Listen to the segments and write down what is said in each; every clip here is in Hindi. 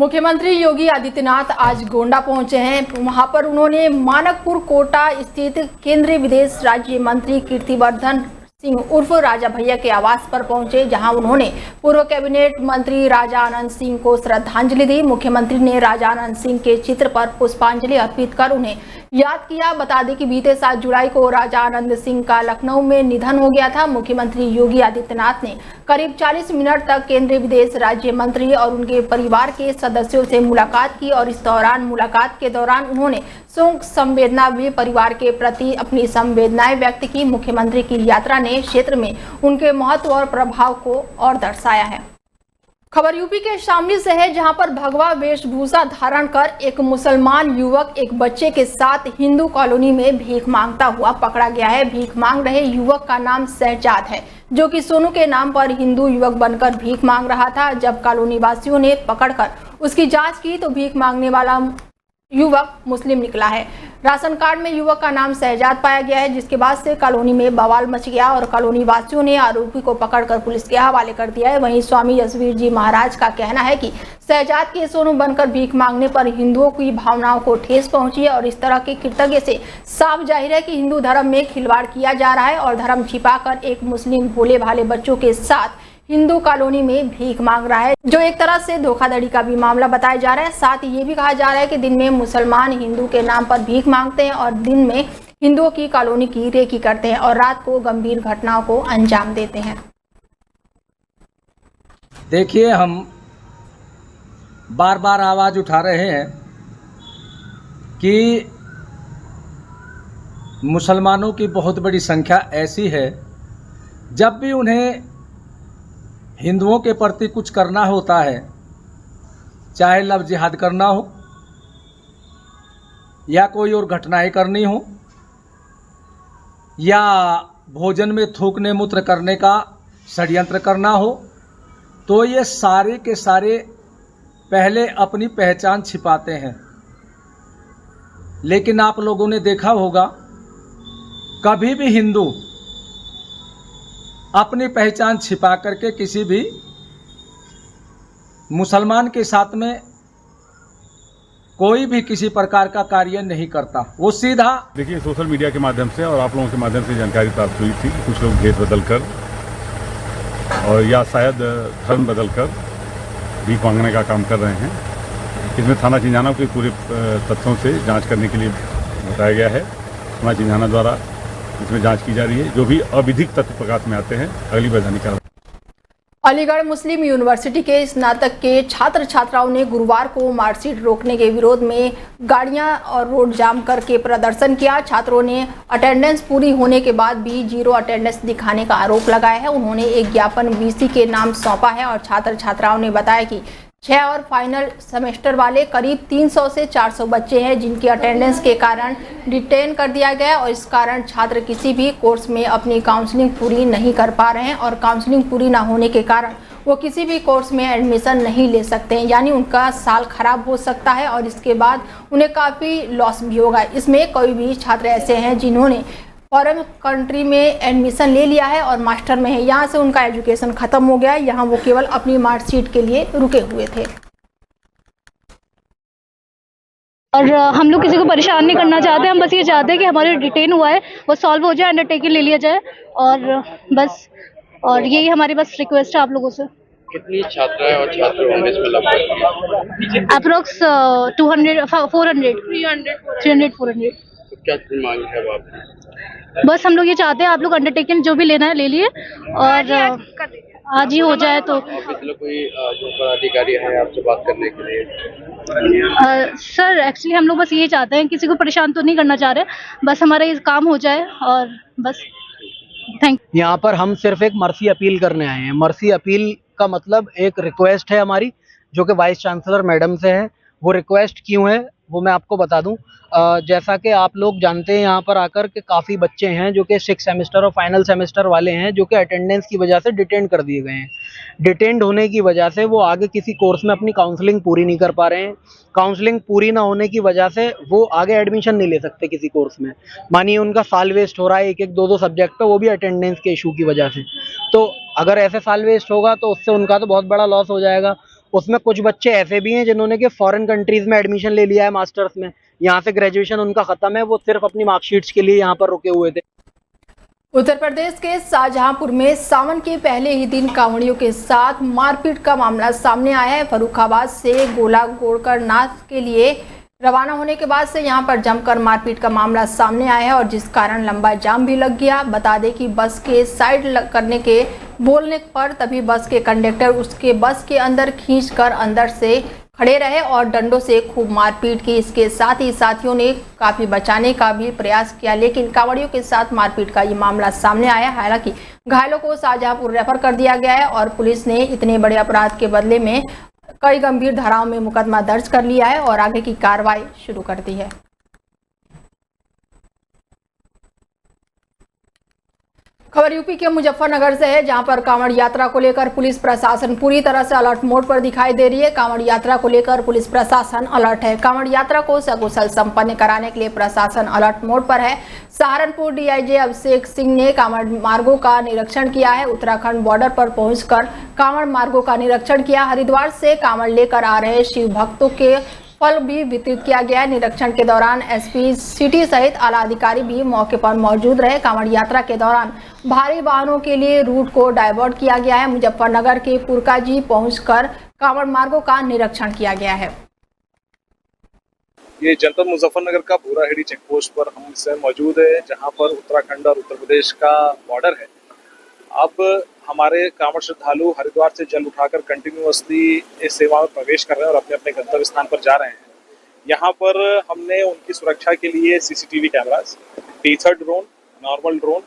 मुख्यमंत्री योगी आदित्यनाथ आज गोंडा पहुंचे हैं। वहां पर उन्होंने मानकपुर कोटा स्थित केंद्रीय विदेश राज्य मंत्री कीर्तिवर्धन सिंह उर्फ राजा भैया के आवास पर पहुंचे, जहां उन्होंने पूर्व कैबिनेट मंत्री राजा आनंद सिंह को श्रद्धांजलि दी। मुख्यमंत्री ने राजा आनंद सिंह के चित्र पर पुष्पांजलि अर्पित कर उन्हें याद किया। बता दें कि बीते 7 जुलाई को राजा आनंद सिंह का लखनऊ में निधन हो गया था। मुख्यमंत्री योगी आदित्यनाथ ने करीब 40 मिनट तक केंद्रीय विदेश राज्य मंत्री और उनके परिवार के सदस्यों से मुलाकात की और इस दौरान मुलाकात के दौरान उन्होंने शोक संवेदना भी परिवार के प्रति अपनी संवेदनाएं व्यक्त की। मुख्यमंत्री की यात्रा ने क्षेत्र में उनके महत्व और प्रभाव को और दर्शाया है। खबर यूपी के शामली से है, जहां पर भगवा वेशभूषा धारण कर एक मुसलमान युवक एक बच्चे के साथ हिंदू कॉलोनी में भीख मांगता हुआ पकड़ा गया है। भीख मांग रहे युवक का नाम शहजाद है, जो कि सोनू के नाम पर हिंदू युवक बनकर भीख मांग रहा था। जब कॉलोनी वासियों ने पकड़कर उसकी जांच की तो भीख मांगने वाला युवक मुस्लिम निकला है। राशन कार्ड में युवक का नाम शहजाद पाया गया है, जिसके बाद से कॉलोनी में बवाल मच गया और कॉलोनी वासियों ने आरोपी को पकड़कर पुलिस के हवाले कर दिया है। वहीं स्वामी यशवीर जी महाराज का कहना है कि शहजाद के सोनू बनकर भीख मांगने पर हिंदुओं की भावनाओं को ठेस पहुंची है और इस तरह के कृतज्ञ से साफ जाहिर है कि हिंदू धर्म में खिलवाड़ किया जा रहा है और धर्म छिपाकर एक मुस्लिम भोले भाले बच्चों के साथ हिंदू कॉलोनी में भीख मांग रहा है, जो एक तरह से धोखाधड़ी का भी मामला बताया जा रहा है। साथ ही ये भी कहा जा रहा है कि दिन में मुसलमान हिंदू के नाम पर भीख मांगते हैं और दिन में हिंदुओं की कॉलोनी की रेकी करते हैं और रात को गंभीर घटनाओं को अंजाम देते हैं। देखिए, हम बार बार आवाज उठा रहे हैं कि मुसलमानों की बहुत बड़ी संख्या ऐसी है, जब भी उन्हें हिंदुओं के प्रति कुछ करना होता है, चाहे लव जिहाद करना हो या कोई और घटनाएं करनी हो या भोजन में थूकने मूत्र करने का षड्यंत्र करना हो, तो ये सारे के सारे पहले अपनी पहचान छिपाते हैं। लेकिन आप लोगों ने देखा होगा, कभी भी हिंदू अपनी पहचान छिपा करके किसी भी मुसलमान के साथ में कोई भी किसी प्रकार का कार्य नहीं करता। वो सीधा देखिए, सोशल मीडिया के माध्यम से और आप लोगों के माध्यम से जानकारी प्राप्त हुई थी कि कुछ लोग भेद बदल कर और या शायद धर्म बदल कर भीख मांगने का काम कर रहे हैं। इसमें थाना चिंझाना के पूरे तथ्यों से जांच करने के लिए बताया गया है। थाना चिंझाना द्वारा इसमें जांच की जा रही है। जो भी अविधिक तथ्य प्रकाश में आते हैं, अगली वैधानिक कार्रवाई। अलीगढ़ मुस्लिम यूनिवर्सिटी के स्नातक के छात्र छात्राओं ने गुरुवार को मार्कशीट रोकने के विरोध में गाड़ियां और रोड जाम करके प्रदर्शन किया। छात्रों ने अटेंडेंस पूरी होने के बाद भी 0 अटेंडेंस दिखाने का आरोप लगाया है। उन्होंने एक ज्ञापन वीसी के नाम सौंपा है और छात्र छात्राओं ने बताया कि 6 और फाइनल सेमेस्टर वाले करीब 300 से 400 बच्चे हैं, जिनकी अटेंडेंस के कारण डिटेन कर दिया गया और इस कारण छात्र किसी भी कोर्स में अपनी काउंसलिंग पूरी नहीं कर पा रहे हैं और काउंसलिंग पूरी ना होने के कारण वो किसी भी कोर्स में एडमिशन नहीं ले सकते हैं, यानी उनका साल खराब हो सकता है और इसके बाद उन्हें काफ़ी लॉस भी होगा। इसमें कोई भी छात्र ऐसे हैं जिन्होंने फॉरेन कंट्री में एडमिशन ले लिया है और मास्टर में है, यहाँ से उनका एजुकेशन खत्म हो गया है, यहाँ वो केवल अपनी मार्कशीट के लिए रुके हुए थे। और हम लोग किसी को परेशान नहीं करना चाहते, हम बस ये चाहते हैं कि हमारे डिटेन हुआ है वो सॉल्व हो जाए, अंडरटेकिंग ले लिया जाए और बस, और यही हमारी बस रिक्वेस्ट है आप लोगों से। कितनी छात्राएं और छात्र होंगे इसमें लगभग? अप्रोक्स 200 400 300 400। तो क्या मांग है आपकी? बस हम लोग ये चाहते हैं आप लोग अंडरटेकिंग जो भी लेना है ले लिए और आज ही हो जाए। तो कोई जो पदाधिकारी है आपसे बात करने के लिए? सर एक्चुअली हम लोग बस ये चाहते हैं, किसी को परेशान तो नहीं करना चाह रहे, बस हमारा ये काम हो जाए और बस थैंक यू। यहाँ पर हम सिर्फ एक मर्सी अपील करने आए हैं। मर्सी अपील का मतलब एक रिक्वेस्ट है हमारी, जो कि वाइस चांसलर मैडम से है। वो रिक्वेस्ट क्यों है वो मैं आपको बता दूं। जैसा कि आप लोग जानते हैं, यहाँ पर आकर के काफ़ी बच्चे हैं जो कि 6 सेमेस्टर और फाइनल सेमेस्टर वाले हैं, जो कि अटेंडेंस की वजह से डिटेंड कर दिए गए हैं। डिटेंड होने की वजह से वो आगे किसी कोर्स में अपनी काउंसलिंग पूरी नहीं कर पा रहे हैं। काउंसलिंग पूरी ना होने की वजह से वो आगे एडमिशन नहीं ले सकते किसी कोर्स में। मानिए उनका साल वेस्ट हो रहा है 1-1, 2-2 सब्जेक्ट पे, वो भी अटेंडेंस के इशू की वजह से। तो अगर ऐसे साल वेस्ट होगा तो उससे उनका तो बहुत बड़ा लॉस हो जाएगा। उसमें कुछ बच्चे ऐसे भी हैं जिन्होंने कि फॉरेन कंट्रीज में एडमिशन ले लिया है मास्टर्स में, यहाँ से ग्रेजुएशन उनका खत्म है, वो सिर्फ अपनी मार्कशीट्स के लिए यहाँ पर रुके हुए थे। उत्तर प्रदेश के शाहजहांपुर में सावन के पहले ही दिन कांवड़ियों के साथ मारपीट का मामला सामने आया है। फर्रुखाबाद से गोला गोड़कर नाथ के लिए रवाना होने के बाद से यहां पर जमकर मारपीट का मामला सामने आया है और जिस कारण लंबा जाम भी लग गया। बता दें कि बस के साइड करने के बोलने पर तभी बस के कंडक्टर उसके बस के अंदर खींचकर अंदर से खड़े रहे और डंडों से खूब मारपीट की। इसके साथ ही साथियों ने काफी बचाने का भी प्रयास किया, लेकिन कांवड़ियों के साथ मारपीट का ये मामला सामने आया। हालांकि घायलों को शाहजहांपुर रेफर कर दिया गया है और पुलिस ने इतने बड़े अपराध के बदले में कई गंभीर धाराओं में मुकदमा दर्ज कर लिया है और आगे की कार्रवाई शुरू कर दी है। खबर यूपी के मुजफ्फरनगर से है, जहां पर कांवड़ यात्रा को लेकर पुलिस प्रशासन पूरी तरह से अलर्ट मोड पर दिखाई दे रही है। कांवड़ यात्रा को लेकर पुलिस प्रशासन अलर्ट है। कांवड़ यात्रा को सकुशल संपन्न कराने के लिए प्रशासन अलर्ट मोड पर है। सहारनपुर डीआईजी अभिषेक सिंह ने कांवड़ मार्गों का निरीक्षण किया है। उत्तराखंड बॉर्डर पर पहुंचकर कांवड़ मार्गों का निरीक्षण किया। हरिद्वार से कांवड़ लेकर आ रहे शिव भक्तों के फल भी वितरित किया गया है। निरीक्षण के दौरान एसपी सिटी सहित आला अधिकारी भी मौके पर मौजूद रहे। कांवड़ यात्रा के दौरान भारी वाहनों के लिए रूट को डाइवर्ट किया गया है। मुजफ्फरनगर के पुरकाजी पहुंचकर कांवड़ मार्गों का निरीक्षण किया गया है। ये जनपद मुजफ्फरनगर का भूराहेड़ी चेक पोस्ट पर हम इस समय मौजूद है, जहां पर उत्तराखंड और उत्तर प्रदेश का बॉर्डर है। अब हमारे कांवड़ श्रद्धालु हरिद्वार से जल उठाकर कंटिन्यूअसली इस सेवा में प्रवेश कर रहे हैं और अपने अपने गंतव्य स्थान पर जा रहे हैं। यहाँ पर हमने उनकी सुरक्षा के लिए CCTV cameras, tether drone, normal drone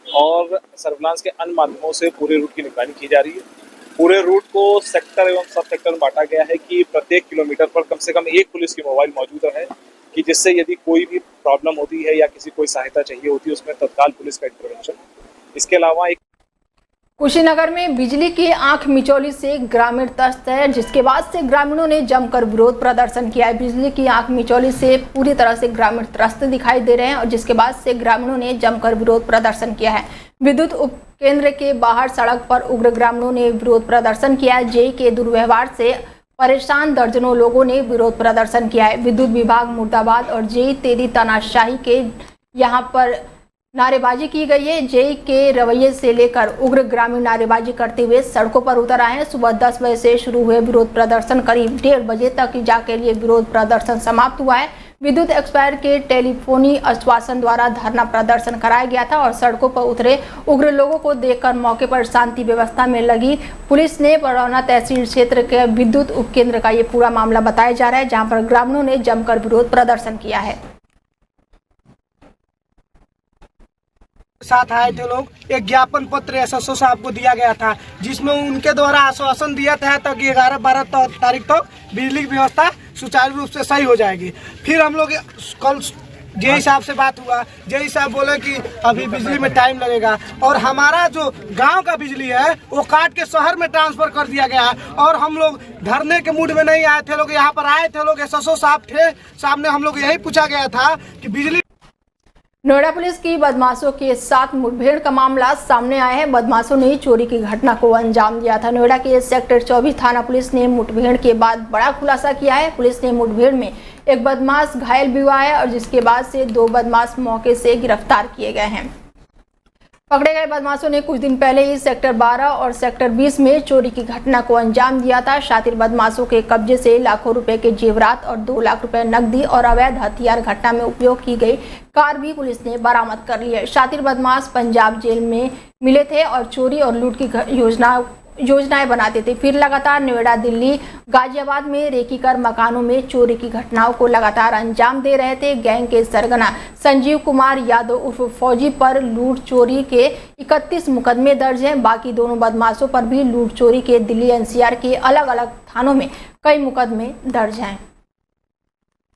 और सर्विलांस के अन्य माध्यमों से पूरे रूट की निगरानी की जा रही है। पूरे रूट को सेक्टर एवं सब सेक्टर में बांटा गया है कि प्रत्येक किलोमीटर पर कम से कम एक पुलिस की मोबाइल मौजूद रहे, कि जिससे यदि कोई भी प्रॉब्लम होती है या किसी कोई सहायता चाहिए होती है उसमें तत्काल पुलिस का इंटरवेंशन। इसके अलावा एक कुशीनगर में बिजली की आंख मिचौली से ग्रामीण त्रस्त है, जिसके बाद से ग्रामीणों ने जमकर विरोध प्रदर्शन किया है। बिजली की आंख मिचौली से पूरी तरह से ग्रामीण त्रस्त दिखाई दे रहे हैं और जिसके बाद से ग्रामीणों ने जमकर विरोध प्रदर्शन किया है। विद्युत उपकेंद्र के बाहर सड़क पर उग्र ग्रामीणों ने विरोध प्रदर्शन किया है। जेई के दुर्व्यवहार से परेशान दर्जनों लोगों ने विरोध प्रदर्शन किया है। विद्युत विभाग मुर्दाबाद और जेई तेरी तानाशाही के यहाँ पर नारेबाजी की गई है। जेई के रवैये से लेकर उग्र ग्रामीण नारेबाजी करते हुए सड़कों पर उतर आए हैं। सुबह 10 बजे से शुरू हुए विरोध प्रदर्शन करीब 1:30 बजे तक जाके लिए विरोध प्रदर्शन समाप्त हुआ है। विद्युत एक्सपायर के टेलीफोनी आश्वासन द्वारा धरना प्रदर्शन कराया गया था और सड़कों पर उतरे उग्र लोगों को देखकर मौके पर शांति व्यवस्था में लगी पुलिस ने बरौना तहसील क्षेत्र के विद्युत उपकेंद्र का ये पूरा मामला बताया जा रहा है, जहाँ पर ग्रामीणों ने जमकर विरोध प्रदर्शन किया है। साथ आए थे लोग, एक ज्ञापन पत्र एसएसओ साहब को दिया गया था, जिसमें उनके द्वारा आश्वासन दिया था कि 11-12 तारीख तक बिजली की व्यवस्था सुचारू रूप से सही हो जाएगी। फिर हम लोग कल जेई साहब से बात हुआ, जेई साहब बोले कि अभी बिजली में टाइम लगेगा और हमारा जो गांव का बिजली है वो काट के शहर में ट्रांसफर कर दिया गया है और हम लोग धरने के मूड में नहीं आए थे। लोग यहाँ पर आए थे, लोग एसएसओ साहब थे, सामने हम लोग यही पूछा गया था कि बिजली। नोएडा पुलिस की बदमाशों के साथ मुठभेड़ का मामला सामने आया है। बदमाशों ने चोरी की घटना को अंजाम दिया था। नोएडा के सेक्टर 24 थाना पुलिस ने मुठभेड़ के बाद बड़ा खुलासा किया है। पुलिस ने मुठभेड़ में एक बदमाश घायल भी हुआ है और जिसके बाद से 2 बदमाश मौके से गिरफ्तार किए गए हैं। पकड़े गए बदमाशों ने कुछ दिन पहले ही सेक्टर 12 और सेक्टर 20 में चोरी की घटना को अंजाम दिया था। शातिर बदमाशों के कब्जे से लाखों रुपए के जेवरात और 2 लाख रुपए नकदी और अवैध हथियार घटना में उपयोग की गई कार भी पुलिस ने बरामद कर ली है। शातिर बदमाश पंजाब जेल में मिले थे और चोरी और लूट की योजनाएं बनाते थे। फिर लगातार नोएडा, दिल्ली, गाजियाबाद में रेकी कर मकानों में चोरी की घटनाओं को लगातार अंजाम दे रहे थे। गैंग के सरगना संजीव कुमार यादव उर्फ फौजी पर लूट चोरी के 31 मुकदमे दर्ज हैं। बाकी दोनों बदमाशों पर भी लूट चोरी के दिल्ली एनसीआर के अलग अलग थानों में कई मुकदमे दर्ज हैं।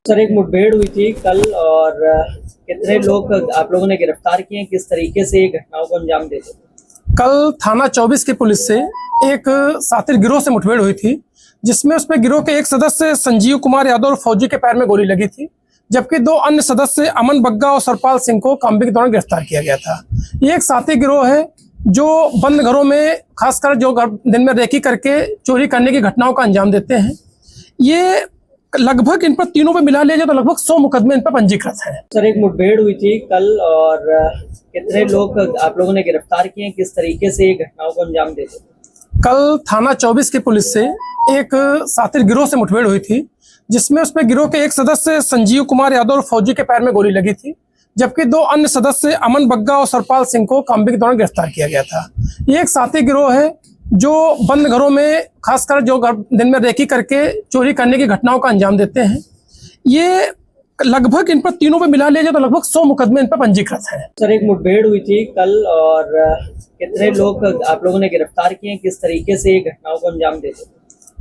सर, एक मुठभेड़ हुई थी कल और कितने लोग आप लोगों ने गिरफ्तार किए, किस तरीके से ये घटनाओं को अंजाम देते थे? कल थाना 24 की पुलिस से एक सातिर गिरोह से मुठभेड़ हुई थी, जिसमें उसमें गिरोह के एक सदस्य संजीव कुमार यादव और फौजी के पैर में गोली लगी थी, जबकि 2 अन्य सदस्य अमन बग्गा और सरपाल सिंह को कामबे के दौरान गिरफ्तार किया गया था। ये एक साथी गिरोह है जो बंद घरों में खासकर जो दिन में रेकी करके चोरी करने की घटनाओं का अंजाम देते हैं। ये लगभग इन पर तीनों पे मिला लिया जाए तो लगभग 100 मुकदमे इन पर पंजीकृत हैं। सर एक मुठभेड़ हुई थी कल और कितने लोग आप लोगों ने गिरफ्तार किए हैं, किस तरीके से ये घटनाओं को अंजाम देते थे? कल थाना 24 की पुलिस से एक सातिर गिरोह से मुठभेड़ हुई थी, जिसमें उसमें गिरोह के एक सदस्य संजीव कुमार यादव और फौजी के पैर में गोली लगी थी, जबकि 2 अन्य सदस्य अमन बग्गा और सरपाल सिंह को कामबी के दौरान गिरफ्तार किया गया था। ये एक साथी गिरोह है जो बंद घरों में खासकर जो दिन में रेकी करके चोरी करने की घटनाओं का अंजाम देते हैं। ये लगभग इन पर तीनों पे मिला लिया जाए तो लगभग 100 मुकदमे इन पर पंजीकृत हैं। सर एक मुठभेड़ हुई थी कल और कितने लोग आप लोगों ने गिरफ्तार किए हैं, किस तरीके से ये घटनाओं को अंजाम देते थे?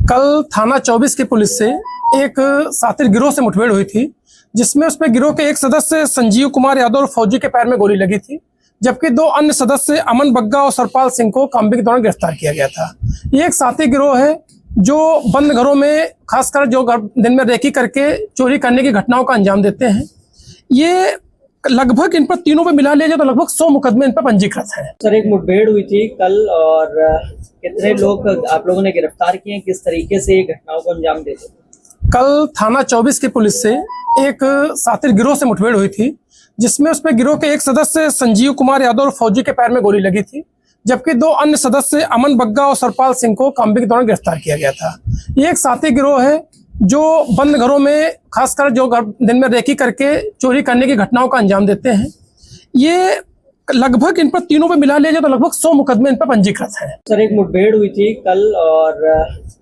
कल थाना 24 की पुलिस से एक सातिर गिरोह से मुठभेड़ हुई थी, जिसमें उसमें गिरोह के एक सदस्य संजीव कुमार यादव और फौजी के पैर में गोली लगी थी, जबकि 2 अन्य सदस्य अमन बग्गा और सरपाल सिंह को कामबी के दौरान गिरफ्तार किया गया था। ये एक साथी गिरोह है जो बंद घरों में खासकर जो दिन में रेकी करके चोरी करने की घटनाओं का अंजाम देते हैं। ये लगभग इन पर तीनों पे मिला लिया जाए तो लगभग 100 मुकदमे इन पर पंजीकृत हैं। सर एक मुठभेड़ हुई थी कल और कितने लोग आप लोगों ने गिरफ्तार किए हैं, किस तरीके से ये घटनाओं को अंजाम देते थे? कल थाना 24 की पुलिस से एक सातिर गिरोह से मुठभेड़ हुई थी, जिसमें उसमें गिरोह के एक सदस्य संजीव कुमार यादव और फौजी के पैर में गोली लगी थी, जबकि 2 अन्य सदस्य अमन बग्गा और सरपाल सिंह को कामबी के दौरान गिरफ्तार किया गया था। ये एक साथी गिरोह है जो बंद घरों में खासकर जो दिन में रेकी करके चोरी करने की घटनाओं का अंजाम देते हैं। ये लगभग इन पर तीनों पे मिला लिया जाए तो लगभग 100 मुकदमे इन पर पंजीकृत हैं। सर एक मुठभेड़ हुई थी कल और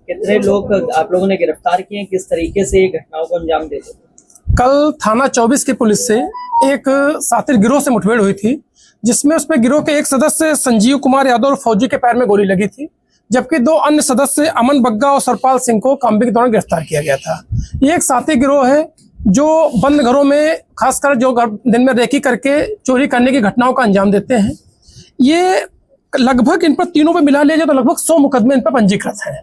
कितने लोग आप लोगों ने गिरफ्तार किए हैं, किस तरीके से ये घटनाओं को अंजाम देते थे? कल थाना 24 की पुलिस से एक सातिर गिरोह से मुठभेड़ हुई थी, जिसमें उसमें गिरोह के एक सदस्य संजीव कुमार यादव और फौजी के पैर में गोली लगी थी, जबकि 2 अन्य सदस्य अमन बग्गा और सरपाल सिंह को कामबी के दौरान गिरफ्तार किया गया था। ये एक साथी गिरोह है जो बंद घरों में खासकर जो दिन में रेकी करके चोरी करने की घटनाओं का अंजाम देते हैं। ये लगभग इन पर तीनों पे मिला लिया जाए तो लगभग 100 मुकदमे इन पर पंजीकृत हैं।